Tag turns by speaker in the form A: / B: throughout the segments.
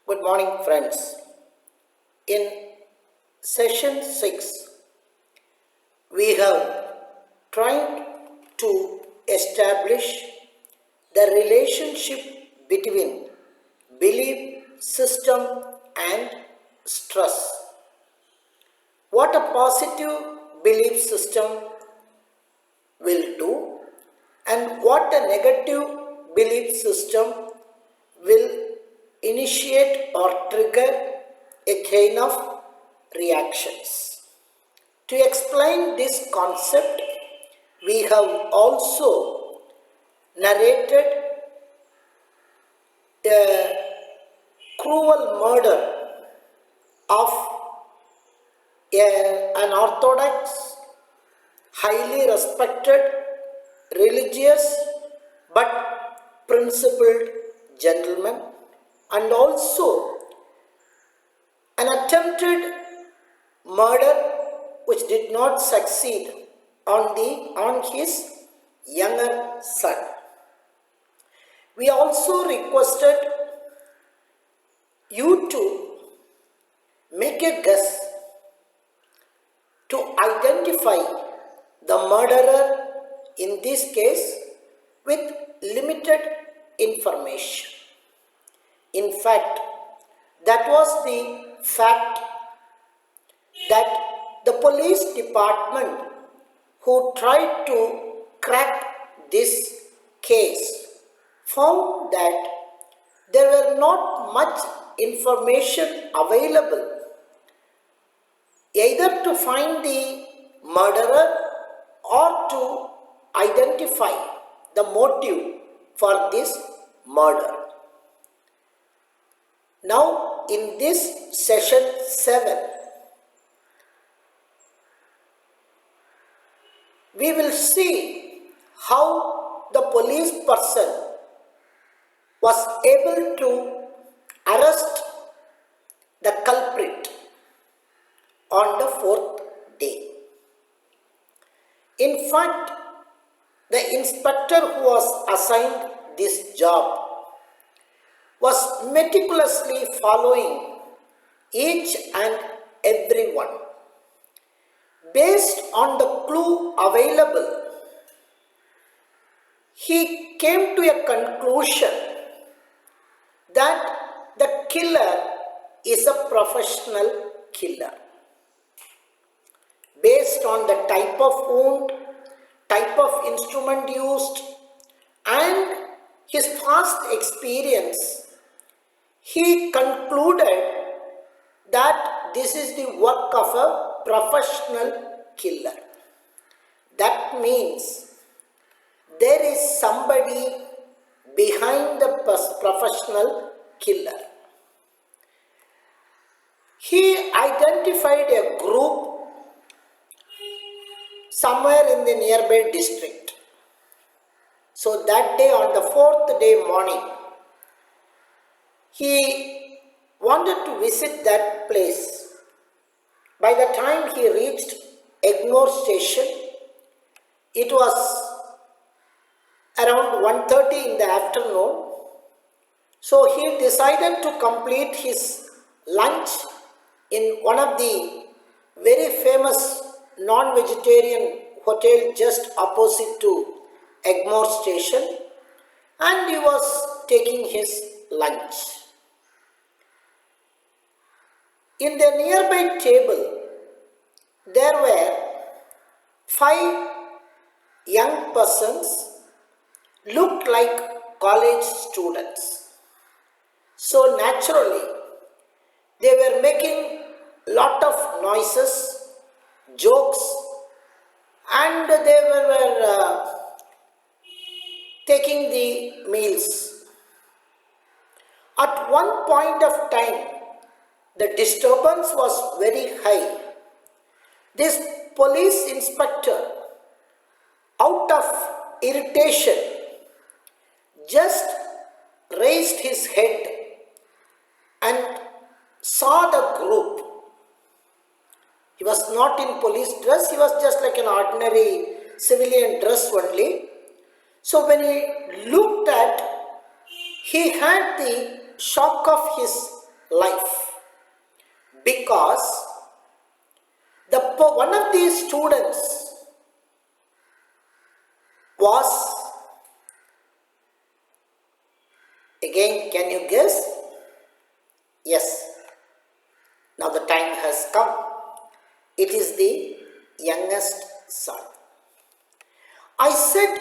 A: Good morning, friends. In session 6, we have tried to establish the relationship between belief system and stress. What a positive belief system will do and what a negative belief system will initiate or trigger a chain of reactions. To explain this concept, we have also narrated the cruel murder of an orthodox, highly respected, religious but principled gentleman, and also an attempted murder which did not succeed on his younger son. We also requested you to make a guess to identify the murderer in this case with limited information. In fact, that was the fact that the police department who tried to crack this case found that there were not much information available either to find the murderer or to identify the motive for this murder. Now, in this session 7, we will see how the police person was able to arrest the culprit on the 4th day. In fact, the inspector who was assigned this job was meticulously following each and every one. Based on the clue available, he came to a conclusion that the killer is a professional killer. Based on the type of wound, type of instrument used, and his past experience, he concluded that this is the work of a professional killer. That means there is somebody behind the professional killer. He identified a group somewhere in the nearby district. So that day, on the 4th day morning, he wanted to visit that place. By the time he reached Egmore station, it was around 1:30 in the afternoon. So he decided to complete his lunch in one of the very famous non-vegetarian hotel just opposite to Egmore station, and he was taking his lunch. In the nearby table, there were 5 young persons, looked like college students. So naturally, they were making lot of noises, jokes, and they were taking the meals. At one point of time, the disturbance was very high. This police inspector, out of irritation, just raised his head and saw the group. He was not in police dress, he was just like an ordinary civilian dress only. So when he looked at, he had the shock of his life, because one of these students was, again, can you guess? Yes, now the time has come. It is the youngest son. I said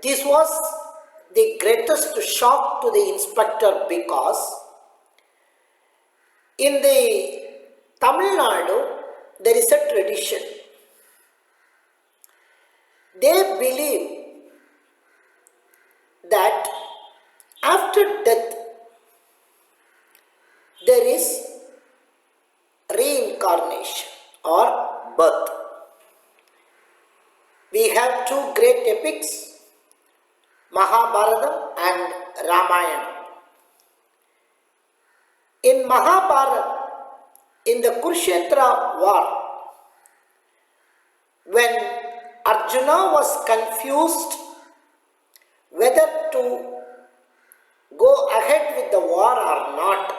A: this was the greatest shock to the inspector because in the Tamil Nadu there is a tradition. They believe that after death there is reincarnation or birth. We have two great epics, Mahabharata and Ramayana. In Mahabharata, in the Kurukshetra war, when Arjuna was confused whether to go ahead with the war or not,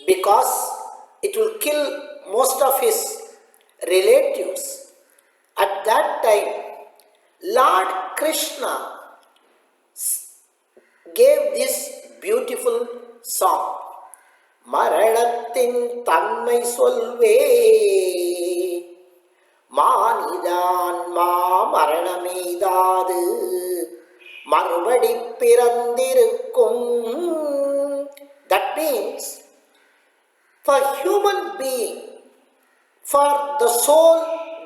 A: because it will kill most of his relatives, at that time Lord Krishna gave this beautiful song. Maranathin Tanmai Solve Manidan Ma Maranamidadu Marubadi Pirandirukkum. That means for human being, for the soul,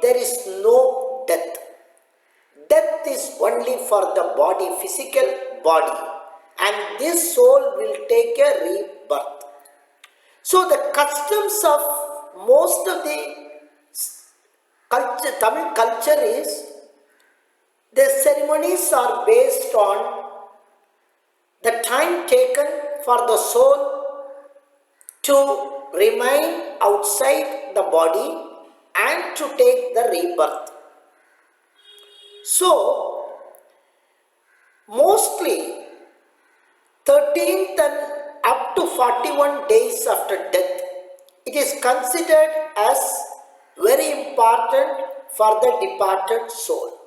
A: there is no death. Death is only for the body, physical body, and this soul will take a rebirth. So the customs of most of the Tamil culture is, the ceremonies are based on the time taken for the soul to remain outside the body and to take the rebirth. So, mostly 13th and up to 41 days after death, it is considered as very important for the departed soul.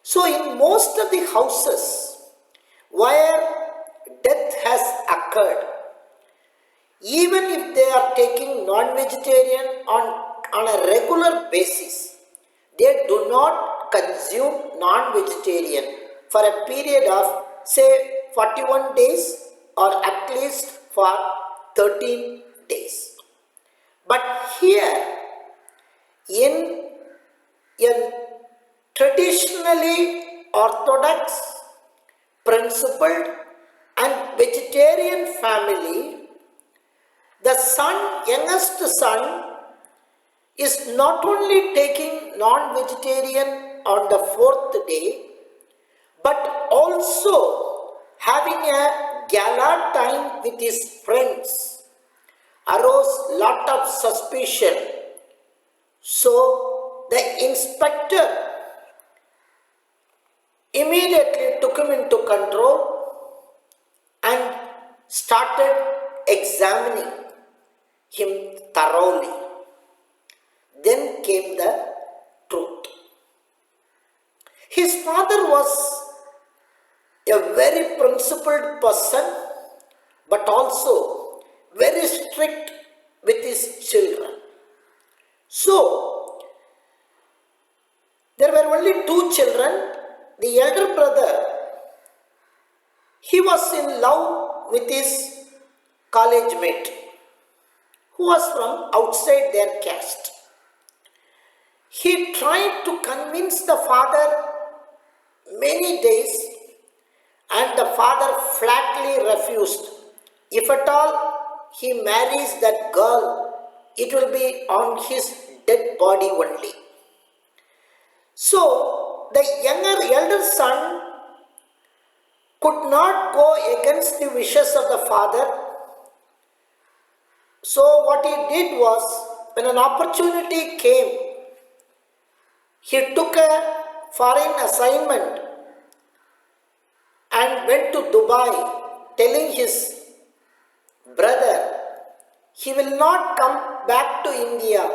A: So, in most of the houses where death has occurred, even if they are taking non-vegetarian on a regular basis, they do not consume non-vegetarian for a period of say 41 days or at least for 13 days. But here in a traditionally orthodox, principled and vegetarian family, the son, youngest son, is not only taking non-vegetarian on the 4th day, but also having a gala time with his friends arose lot of suspicion. So the inspector immediately took him into control and started examining him thoroughly. Then came the truth. His father was a very principled person, but also very strict with his children. So, there were only 2 children. The elder brother, he was in love with his college mate, who was from outside their caste. He tried to convince the father many days, and the father flatly refused. If at all he marries that girl, it will be on his dead body only. So the elder son could not go against the wishes of the father. So what he did was, when an opportunity came, he took a foreign assignment and went to Dubai, telling his brother, he will not come back to India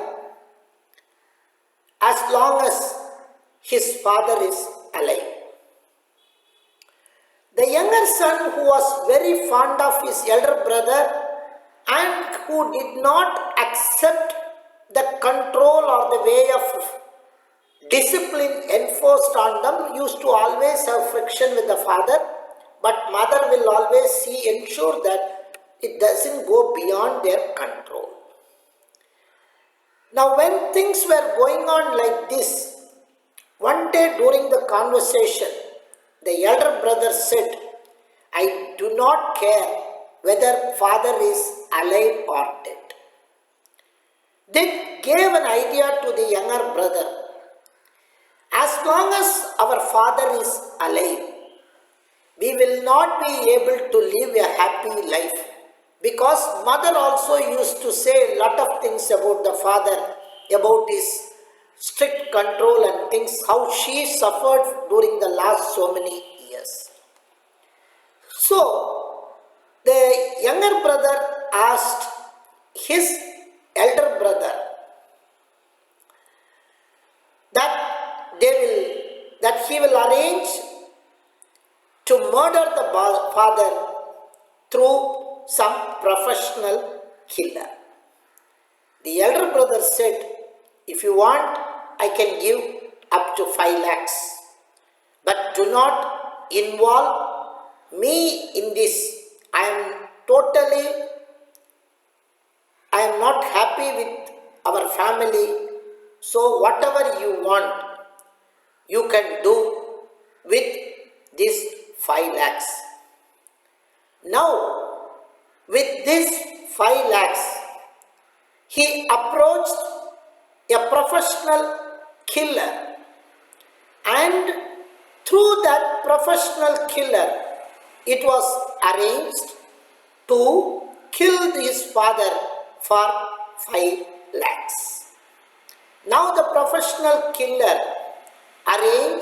A: as long as his father is alive. The younger son, who was very fond of his elder brother and who did not accept the control or the way of discipline enforced on them, used to always have friction with the father, but mother will always ensure that it doesn't go beyond their control. Now, when things were going on like this, one day during the conversation, the elder brother said, I do not care whether father is alive or dead. They gave an idea to the younger brother. As long as our father is alive, we will not be able to live a happy life. Because mother also used to say a lot of things about the father, about his strict control and things, how she suffered during the last so many years. So, the younger brother asked his elder brother that he will arrange to murder the father through some professional killer. The elder brother said, if you want, I can give up to 5 lakhs. But do not involve me in this. I am not happy with our family. So whatever you want, you can do with this 5 lakhs. Now, with this 5 lakhs, he approached a professional killer, and through that professional killer, it was arranged to kill his father for 5 lakhs. Now the professional killer agreed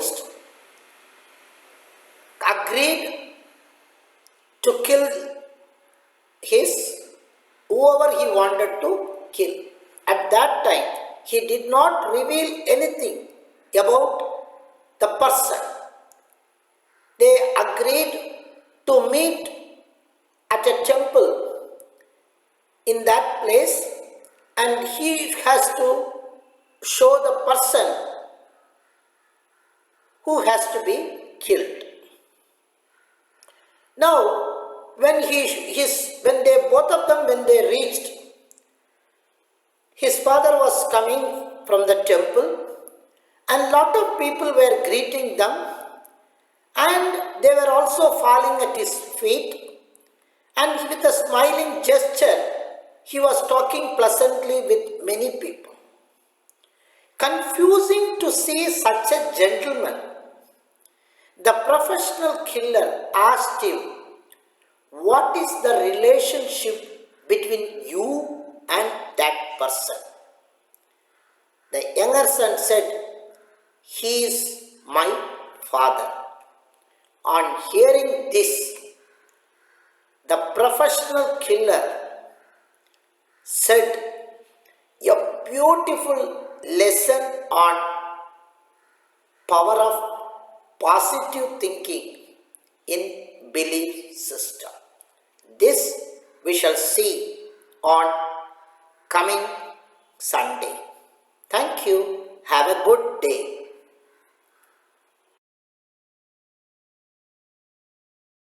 A: to kill whoever he wanted to kill. At that time, he did not reveal anything about the person. They agreed to meet at a temple in that place, and he has to show the person who has to be killed. Now, when they reached, his father was coming from the temple, and lot of people were greeting them, and they were also falling at his feet, and with a smiling gesture, he was talking pleasantly with many people. Confusing to see such a gentleman, the professional killer asked him, what is the relationship between you and that person? The younger son said, he is my father. On hearing this, the professional killer said a beautiful lesson on power of positive thinking in belief system. This we shall see on coming Sunday. Thank you. Have a good day.